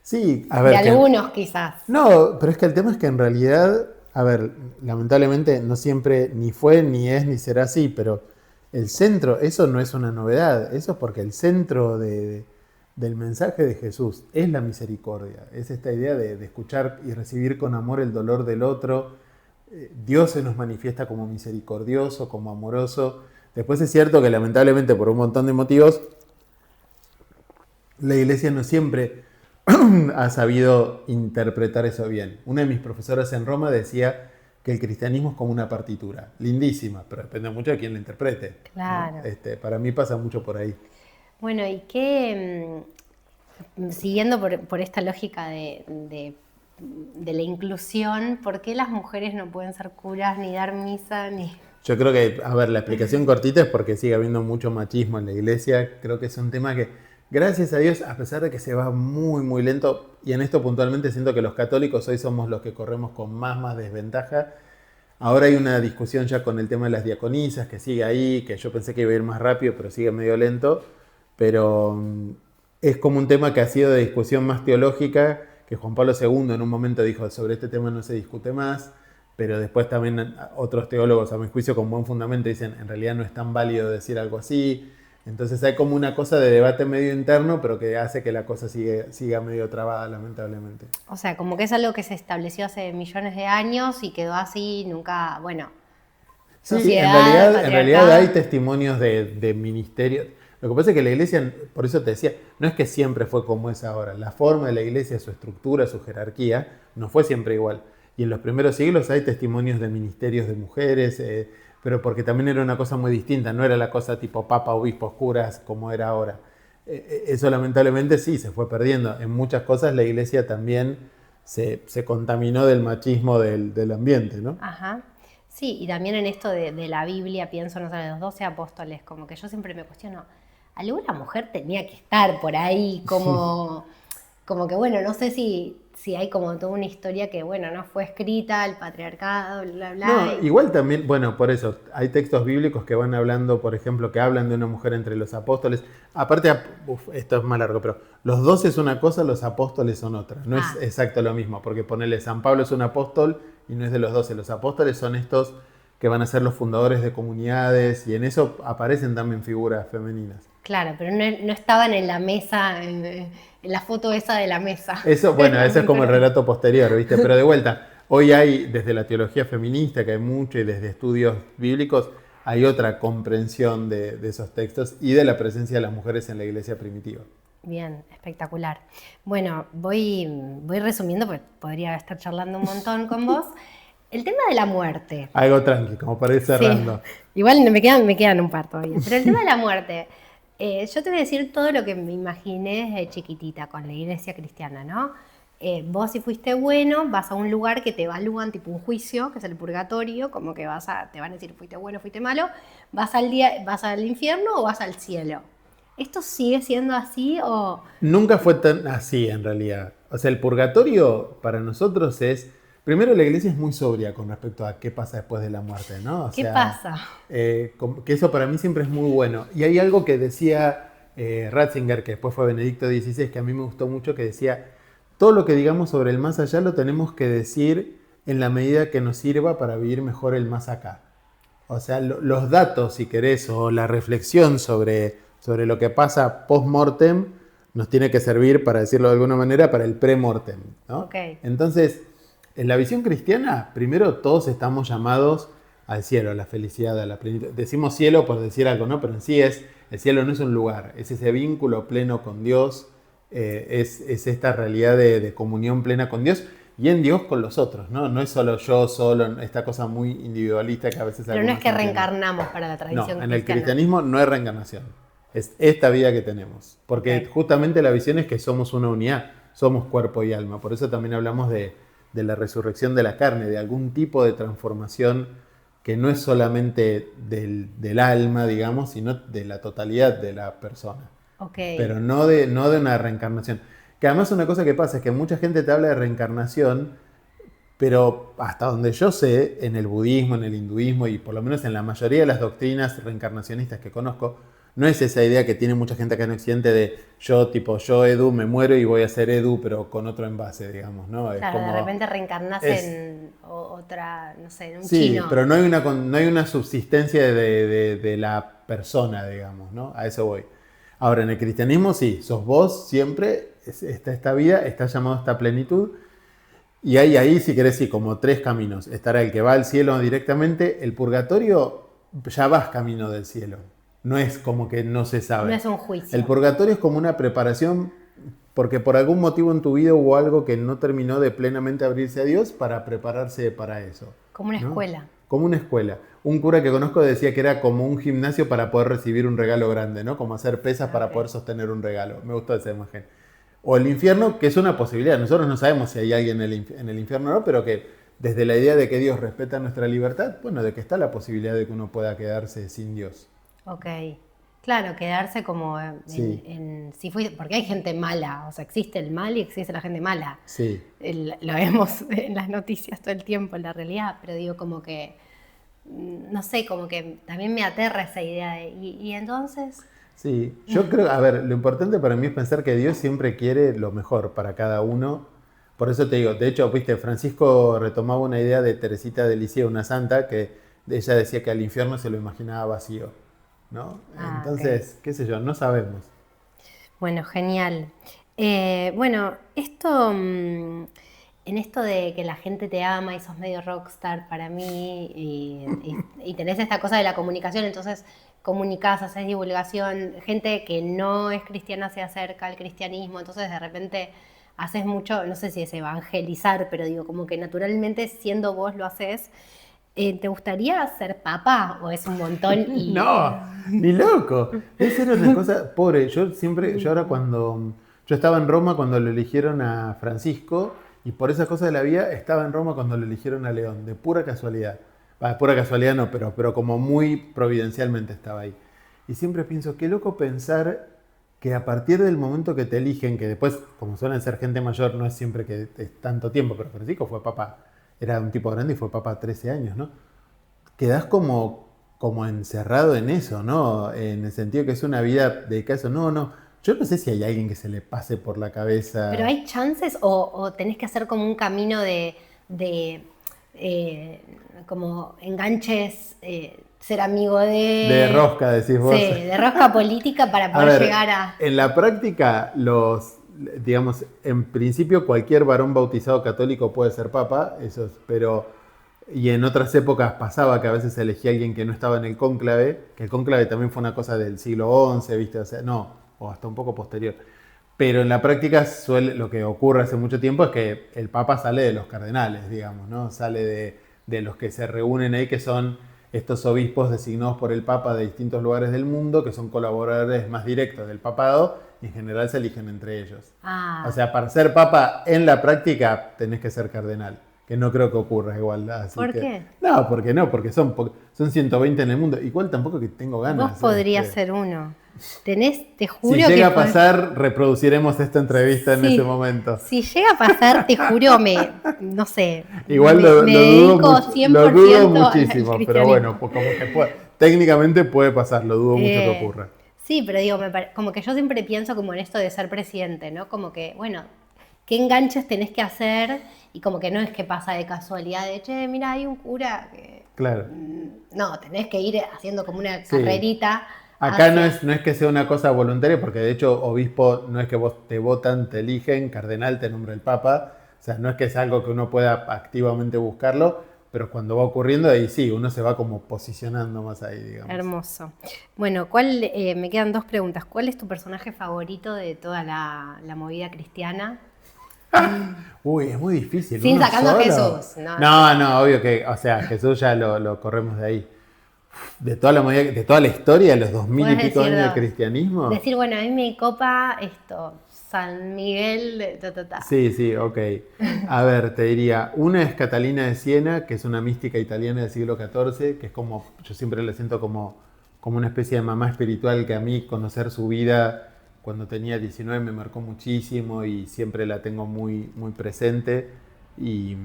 Speaker 3: sí, a ver,
Speaker 2: de algunos quizás.
Speaker 3: No, pero es que el tema es que en realidad, a ver, lamentablemente no siempre ni fue, ni es, ni será así, pero el centro, eso no es una novedad, eso es porque el centro del mensaje de Jesús es la misericordia, es esta idea de escuchar y recibir con amor el dolor del otro. Dios se nos manifiesta como misericordioso, como amoroso. Después es cierto que lamentablemente por un montón de motivos la iglesia no siempre ha sabido interpretar eso bien. Una de mis profesoras en Roma decía que el cristianismo es como una partitura, lindísima, pero depende mucho de quién la interprete.
Speaker 2: Claro.
Speaker 3: ¿No? Para mí pasa mucho por ahí.
Speaker 2: Bueno, y que siguiendo por esta lógica de la inclusión, ¿por qué las mujeres no pueden ser curas, ni dar misa, ni...?
Speaker 3: Yo creo que, a ver, la explicación cortita es porque sigue habiendo mucho machismo en la iglesia. Creo que es un tema que, gracias a Dios, a pesar de que se va muy, muy lento, y en esto puntualmente siento que los católicos hoy somos los que corremos con más desventaja. Ahora hay una discusión ya con el tema de las diaconisas, que sigue ahí, que yo pensé que iba a ir más rápido, pero sigue medio lento. Pero es como un tema que ha sido de discusión más teológica, que Juan Pablo II en un momento dijo, sobre este tema no se discute más, pero después también otros teólogos, a mi juicio, con buen fundamento, dicen, en realidad no es tan válido decir algo así. Entonces hay como una cosa de debate medio interno, pero que hace que la cosa siga medio trabada, lamentablemente.
Speaker 2: O sea, como que es algo que se estableció hace millones de años y quedó así, nunca, bueno,
Speaker 3: Sí,
Speaker 2: sociedad,
Speaker 3: en realidad hay
Speaker 2: patriarcado.
Speaker 3: testimonios de ministerios. Lo que pasa es que la iglesia, por eso te decía, no es que siempre fue como es ahora. La forma de la iglesia, su estructura, su jerarquía, no fue siempre igual. Y en los primeros siglos hay testimonios de ministerios de mujeres, pero porque también era una cosa muy distinta, no era la cosa tipo papa, obispos, curas, como era ahora. Eso lamentablemente sí, se fue perdiendo. En muchas cosas la iglesia también se contaminó del machismo del ambiente, ¿no?
Speaker 2: Ajá. Sí, y también en esto de la Biblia, pienso, no sé, de los 12 apóstoles, como que yo siempre me cuestiono, alguna mujer tenía que estar por ahí, como que bueno, no sé si hay como toda una historia que, bueno, no fue escrita, el patriarcado, bla, bla,
Speaker 3: No,
Speaker 2: bla.
Speaker 3: igual también, bueno, por eso, hay textos bíblicos que van hablando, por ejemplo, que hablan de una mujer entre los apóstoles. Aparte, esto es más largo, pero los 12 es una cosa, los apóstoles son otra. No es exacto lo mismo, porque ponerle San Pablo es un apóstol y no es de los 12. Los apóstoles son estos que van a ser los fundadores de comunidades y en eso aparecen también figuras femeninas.
Speaker 2: Claro, pero no estaban en la mesa, en la foto esa de la mesa.
Speaker 3: Eso, bueno, ese es como el
Speaker 2: Pero-
Speaker 3: relato posterior, ¿viste? Pero de vuelta, hoy hay, desde la teología feminista, que hay mucho, y desde estudios bíblicos, hay otra comprensión de esos textos y de la presencia de las mujeres en la iglesia primitiva.
Speaker 2: Bien, espectacular. Bueno, voy resumiendo, porque podría estar charlando un montón con vos. El tema de la muerte.
Speaker 3: Algo tranqui, como para ir cerrando.
Speaker 2: Sí, igual me quedan un par todavía. Pero el tema de la muerte, yo te voy a decir todo lo que me imaginé desde chiquitita con la iglesia cristiana, ¿no? Vos si fuiste bueno, vas a un lugar que te evalúan, tipo un juicio, que es el purgatorio, como que te van a decir fuiste bueno, fuiste malo, vas al infierno o vas al cielo. ¿Esto sigue siendo así o
Speaker 3: Nunca fue tan así en realidad. O sea, el purgatorio para nosotros es... Primero, la iglesia es muy sobria con respecto a qué pasa después de la muerte, ¿no? O
Speaker 2: qué
Speaker 3: sea,
Speaker 2: pasa?
Speaker 3: que eso para mí siempre es muy bueno. Y hay algo que decía Ratzinger, que después fue Benedicto XVI, que a mí me gustó mucho, que decía, todo lo que digamos sobre el más allá lo tenemos que decir en la medida que nos sirva para vivir mejor el más acá. O sea, los datos, si querés, o la reflexión sobre lo que pasa post-mortem nos tiene que servir, para decirlo de alguna manera, para el pre-mortem, ¿no?
Speaker 2: Ok.
Speaker 3: Entonces, en la visión cristiana, primero todos estamos llamados al cielo, a la felicidad, a la plenitud. Decimos cielo por decir algo, ¿no? Pero en sí el cielo no es un lugar, es ese vínculo pleno con Dios, es esta realidad de comunión plena con Dios y en Dios con los otros, ¿no? No es solo yo, solo esta cosa muy individualista que a veces
Speaker 2: Pero no es
Speaker 3: algunos
Speaker 2: que
Speaker 3: entienden.
Speaker 2: reencarnamos para la
Speaker 3: No,
Speaker 2: tradición
Speaker 3: en el
Speaker 2: cristiana.
Speaker 3: cristianismo no hay reencarnación. Es esta vida que tenemos. Porque
Speaker 2: Ok.
Speaker 3: justamente la visión es que somos una unidad, somos cuerpo y alma. Por eso también hablamos de la resurrección de la carne, de algún tipo de transformación que no es solamente del alma, digamos, sino de la totalidad de la persona.
Speaker 2: Ok.
Speaker 3: Pero no de una reencarnación. Que además una cosa que pasa es que mucha gente te habla de reencarnación, pero hasta donde yo sé, en el budismo, en el hinduismo y por lo menos en la mayoría de las doctrinas reencarnacionistas que conozco, no es esa idea que tiene mucha gente acá en Occidente de yo, Edu, me muero y voy a ser Edu, pero con otro envase, digamos, ¿no? Es
Speaker 2: Claro,
Speaker 3: como,
Speaker 2: de repente reencarnás
Speaker 3: es-
Speaker 2: en otra, no sé, en un
Speaker 3: sí,
Speaker 2: chino.
Speaker 3: pero no hay una subsistencia de la persona, digamos, ¿no? A eso voy. Ahora, en el cristianismo sí, sos vos siempre, está esta vida, está llamado a esta plenitud. Y hay ahí, si querés, sí, como tres caminos. Estará el que va al cielo directamente. El purgatorio, ya vas camino del cielo. No es como que no se sabe.
Speaker 2: No es un juicio.
Speaker 3: El purgatorio es como una preparación porque por algún motivo en tu vida hubo algo que no terminó de plenamente abrirse a Dios para prepararse para eso.
Speaker 2: Como una
Speaker 3: ¿no?
Speaker 2: escuela.
Speaker 3: Como una escuela. Un cura que conozco decía que era como un gimnasio para poder recibir un regalo grande, ¿no? Como hacer pesas para
Speaker 2: Ok.
Speaker 3: poder sostener un regalo. Me gustó esa imagen. O el infierno, que es una posibilidad. Nosotros no sabemos si hay alguien en el infierno o no, pero que desde la idea de que Dios respeta nuestra libertad, bueno, de que está la posibilidad de que uno pueda quedarse sin Dios.
Speaker 2: Ok. Claro, quedarse como
Speaker 3: Sí.
Speaker 2: si fuiste, porque hay gente mala, o sea, existe el mal y existe la gente mala.
Speaker 3: Sí.
Speaker 2: Lo vemos en las noticias todo el tiempo, en la realidad, pero digo como que, no sé, como que también me aterra esa idea de, ¿y entonces?
Speaker 3: Sí, yo creo, a ver, lo importante para mí es pensar que Dios siempre quiere lo mejor para cada uno. Por eso te digo, de hecho, viste, Francisco retomaba una idea de Teresita de Lisieux, una santa, que ella decía que al infierno se lo imaginaba vacío, ¿no?
Speaker 2: Ah,
Speaker 3: Entonces, qué sé yo, no sabemos.
Speaker 2: Bueno, genial. Bueno, esto, en esto de que la gente te ama y sos medio rockstar para mí y tenés esta cosa de la comunicación, entonces comunicás, haces divulgación, gente que no es cristiana se acerca al cristianismo, entonces de repente haces mucho, no sé si es evangelizar, pero digo, como que naturalmente siendo vos lo haces. ¿Te gustaría ser papá o es un montón y...
Speaker 3: No, ni loco. Esa era una cosa, pobre, yo ahora yo estaba en Roma cuando lo eligieron a Francisco y por esa cosa de la vida estaba en Roma cuando lo eligieron a León, de pura casualidad. De pura casualidad no, pero como muy providencialmente estaba ahí. Y siempre pienso, qué loco pensar que a partir del momento que te eligen, que después, como suelen ser gente mayor, no es siempre que es tanto tiempo, pero Francisco fue papá, era un tipo grande y fue papá 13 años, ¿no? Quedás como encerrado en eso, ¿no? En el sentido que es una vida dedicada a eso. No. Yo no sé si hay alguien que se le pase por la cabeza.
Speaker 2: ¿Pero hay chances o tenés que hacer como un camino de como enganches, ser amigo de...
Speaker 3: De rosca, decís vos.
Speaker 2: Sí, de rosca política para poder llegar a...
Speaker 3: En la práctica, digamos, en principio cualquier varón bautizado católico puede ser papa, pero... Y en otras épocas pasaba que a veces se elegía alguien que no estaba en el cónclave, que el cónclave también fue una cosa del siglo XI, ¿viste? O sea, no, o hasta un poco posterior. Pero en la práctica lo que ocurre hace mucho tiempo es que el Papa sale de los cardenales, digamos, ¿no? Sale de los que se reúnen ahí, que son estos obispos designados por el Papa de distintos lugares del mundo, que son colaboradores más directos del papado, y en general se eligen entre ellos. O sea, para ser Papa en la práctica tenés que ser cardenal. Que no creo que ocurra igual.
Speaker 2: ¿Por qué?
Speaker 3: No, porque son 120 en el mundo. Igual tampoco que tengo ganas.
Speaker 2: Vos podrías ser uno. Te juro
Speaker 3: si
Speaker 2: que...
Speaker 3: llega a pasar, reproduciremos esta entrevista en ese momento.
Speaker 2: Si llega a pasar, te juro, no sé.
Speaker 3: Igual
Speaker 2: lo
Speaker 3: dudo
Speaker 2: 100%
Speaker 3: lo dudo
Speaker 2: al
Speaker 3: muchísimo, pero bueno, pues como que técnicamente puede pasar, lo dudo mucho que ocurra.
Speaker 2: Sí, pero digo, como que yo siempre pienso como en esto de ser presidente, ¿no? Como que, bueno, ¿qué enganches tenés que hacer? Y como que no es que pasa de casualidad de, che, mira, hay un cura que...
Speaker 3: Claro.
Speaker 2: No, tenés que ir haciendo como una carrerita.
Speaker 3: Acá no es que sea una cosa voluntaria, porque de hecho obispo no es que vos te votan, te eligen, cardenal te nombra el papa, o sea, no es que es algo que uno pueda activamente buscarlo, pero cuando va ocurriendo ahí sí, uno se va como posicionando más ahí, digamos.
Speaker 2: Hermoso. Bueno, me quedan 2 preguntas. ¿Cuál es tu personaje favorito de toda la movida cristiana?
Speaker 3: Uy, es muy difícil.
Speaker 2: Sin sacando a Jesús.
Speaker 3: No, obvio que, o sea, Jesús ya lo corremos de ahí. De toda la historia, de los 2000 y pico años de cristianismo.
Speaker 2: Decir, bueno, a mí me copa esto, San Miguel,
Speaker 3: Sí, ok. A ver, te diría, una es Catalina de Siena, que es una mística italiana del siglo XIV, que es como, yo siempre la siento como una especie de mamá espiritual, que a mí conocer su vida cuando tenía 19 me marcó muchísimo y siempre la tengo muy, muy presente. Y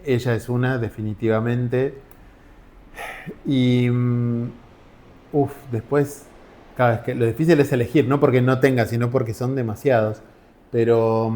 Speaker 3: ella es una, definitivamente. Y después, claro, es que lo difícil es elegir, no porque no tenga, sino porque son demasiados. Pero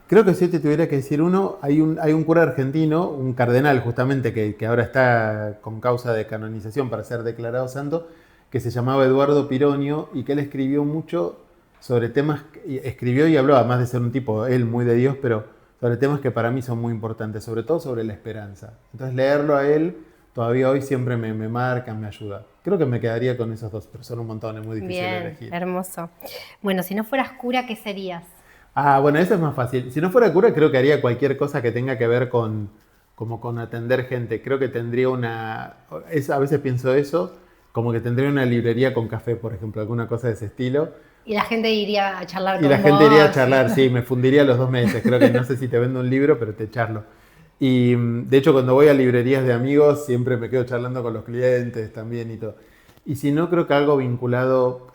Speaker 3: creo que si yo te tuviera que decir uno, hay un cura argentino, un cardenal justamente, que ahora está con causa de canonización para ser declarado santo, que se llamaba Eduardo Pironio y que él escribió mucho sobre temas, escribió y habló, además de ser un tipo, él muy de Dios, pero sobre temas que para mí son muy importantes, sobre todo sobre la esperanza. Entonces leerlo a él, todavía hoy siempre me marca, me ayuda. Creo que me quedaría con esos dos, pero son un montón, es muy difícil elegir.
Speaker 2: Bien, hermoso. Bueno, si no fueras cura, ¿qué serías?
Speaker 3: Bueno, eso es más fácil. Si no fuera cura, creo que haría cualquier cosa que tenga que ver con atender gente. Creo que tendría a veces pienso eso, como que tendría una librería con café, por ejemplo, alguna cosa de ese estilo.
Speaker 2: Y la gente iría a charlar con vos.
Speaker 3: Y la gente iría a charlar, sí, me fundiría los 2 meses. Creo que no sé si te vendo un libro, pero te charlo. Y de hecho, cuando voy a librerías de amigos, siempre me quedo charlando con los clientes también y todo. Y si no, creo que algo vinculado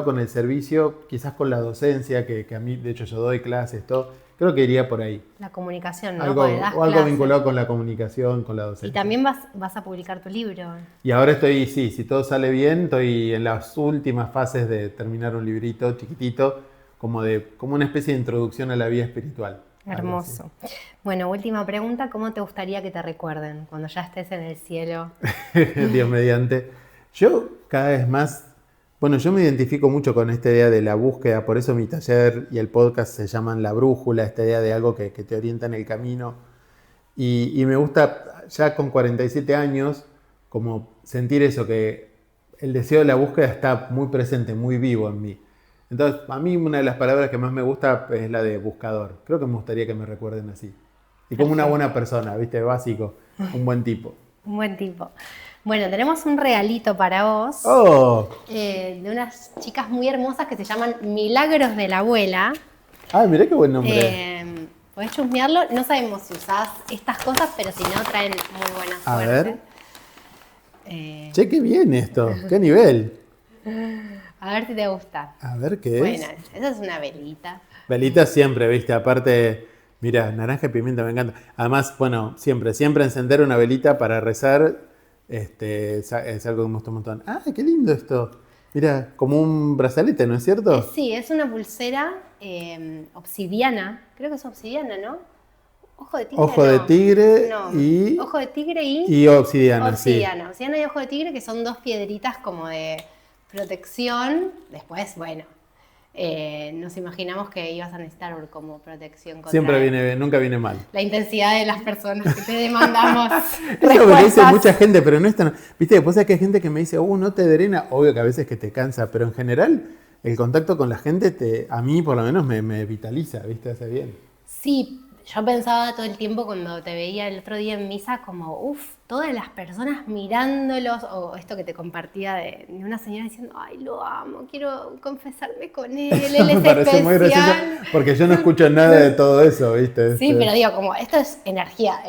Speaker 3: con el servicio, quizás con la docencia, que a mí, de hecho, yo doy clases, todo. Creo que iría por ahí.
Speaker 2: La comunicación, ¿no?
Speaker 3: Algo vinculado con la comunicación, con la docencia.
Speaker 2: Y también vas a publicar tu libro.
Speaker 3: Y ahora si todo sale bien, estoy en las últimas fases de terminar un librito chiquitito, como una especie de introducción a la vida espiritual.
Speaker 2: Hermoso. Bueno, última pregunta, ¿cómo te gustaría que te recuerden cuando ya estés en el cielo?
Speaker 3: Dios mediante. Yo cada vez más, bueno, yo me identifico mucho con esta idea de la búsqueda, por eso mi taller y el podcast se llaman La Brújula, esta idea de algo que te orienta en el camino. Y me gusta, ya con 47 años, como sentir eso, que el deseo de la búsqueda está muy presente, muy vivo en mí. Entonces, a mí una de las palabras que más me gusta es la de buscador. Creo que me gustaría que me recuerden así. Y como una buena persona, ¿viste? Básico, un buen tipo.
Speaker 2: Un buen tipo. Bueno, tenemos un regalito para vos.
Speaker 3: ¡Oh!
Speaker 2: De unas chicas muy hermosas que se llaman Milagros de la Abuela.
Speaker 3: ¡Ay, mirá qué buen nombre!
Speaker 2: Podés chusmearlo. No sabemos si usás estas cosas, pero si no, traen muy buena
Speaker 3: A
Speaker 2: suerte.
Speaker 3: ver. Che, qué bien esto. ¡Qué nivel!
Speaker 2: A ver si te gusta.
Speaker 3: A ver qué es.
Speaker 2: Bueno, esa es una velita.
Speaker 3: Velita siempre, ¿viste? Aparte, mira, naranja y pimienta me encanta. Además, bueno, siempre encender una velita para rezar es algo que me gusta un montón. ¡Ah, qué lindo esto! Mira, como un brazalete, ¿no es cierto?
Speaker 2: Sí, es una pulsera obsidiana. Creo que es obsidiana, ¿no? Ojo de tigre.
Speaker 3: Ojo de tigre y...
Speaker 2: Ojo de tigre y...
Speaker 3: Y obsidiana, sí.
Speaker 2: Obsidiana y ojo de tigre, que son dos piedritas como de protección. Después, bueno, nos imaginamos que ibas a necesitar como protección contra...
Speaker 3: Siempre nunca viene mal.
Speaker 2: La intensidad de las personas que te demandamos.
Speaker 3: Eso me dice mucha gente, pero no es tan... Viste, después hay que hay gente que me dice, no te drena. Obvio que a veces que te cansa, pero en general el contacto con la gente a mí por lo menos me vitaliza, ¿viste? Hace bien.
Speaker 2: Sí, yo pensaba todo el tiempo cuando te veía el otro día en misa como, todas las personas mirándolos, o esto que te compartía de una señora diciendo, ay, lo amo, quiero confesarme con él, él es
Speaker 3: me parece muy gracioso, porque yo no escucho nada de todo eso, ¿viste?
Speaker 2: Sí, pero digo, como esto es energía,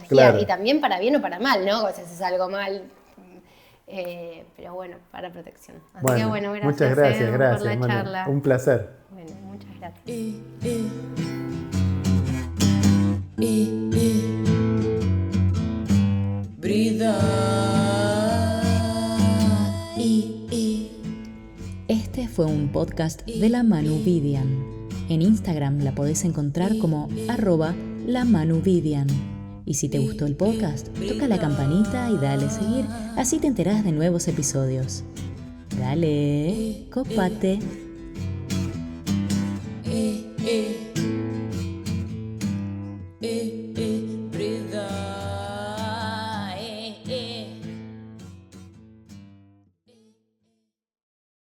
Speaker 3: claro.
Speaker 2: Y también para bien o para mal, ¿no? Si haces algo mal, pero bueno, para protección. Así que bueno, gracias.
Speaker 3: Muchas gracias,
Speaker 2: por la charla.
Speaker 3: Un placer.
Speaker 2: Bueno, muchas gracias.
Speaker 1: Este fue un podcast de la Manu Vidian. En Instagram la podés encontrar como @lamanuvidian. Y si te gustó el podcast, toca la campanita y dale seguir, así te enterás de nuevos episodios. Dale, copate.